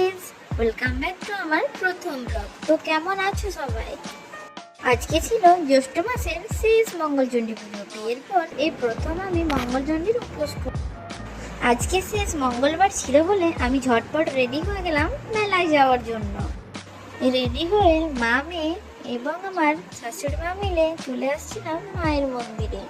Guys, welcome back to আমার প্রথম blog. তো কেমন আছো সবাই? আজকে ছিল জ্যৈষ্ঠ মাসের শেষ মঙ্গলচণ্ডী পুজো। বিয়ের পর এই প্রথম আমি মঙ্গলচণ্ডীর উপোস করি। আজকে শেষ মঙ্গলবার ছিল বলে আমি ঝটপট রেডি হয়ে গেলাম মেলায় যাওয়ার জন্য। রেডি হয়ে মা, মেয়ে এবং আমার শাশুড়ি মা মিলে চলে আসছিলাম মায়ের মন্দিরে।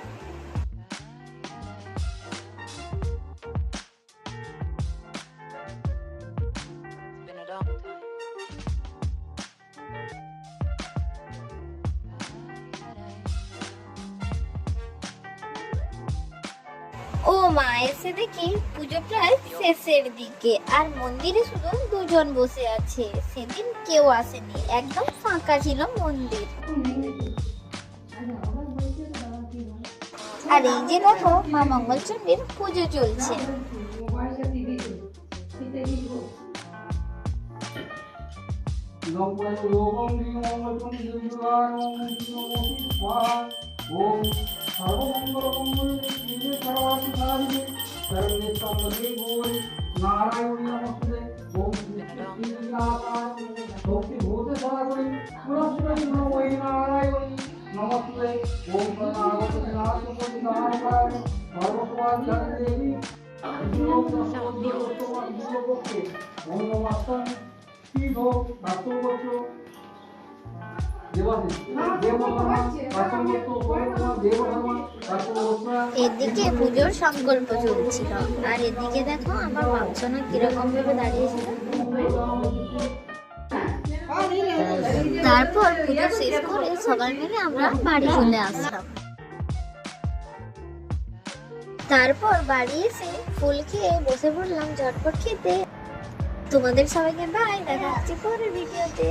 ও মা, এসে দেখি পুজো প্রায় শেষের দিকে আর মন্দিরে শুধু দুজন বসে আছে। সেদিন কেউ আসেনি, একদম ফাঁকা ছিল মন্দির। আর এই যে দেখো, মা মঙ্গলচণ্ডীর পুজো চলছে। এদিকে পুজোর সংকল্প চলছিল আর এদিকে দেখো আমার মাংসনা কিরকম ভাবে দাঁড়িয়েছিল। তারপর পুজো শেষ করে সবাই মিলে আমরা বাড়ি চলে আসলাম। তারপর বাড়ি এসে ফুল খেয়ে বসে পড়লাম ঝটপট খেতে। তোমাদের সবাইকে বাই, দেখা হচ্ছে পরের ভিডিওতে।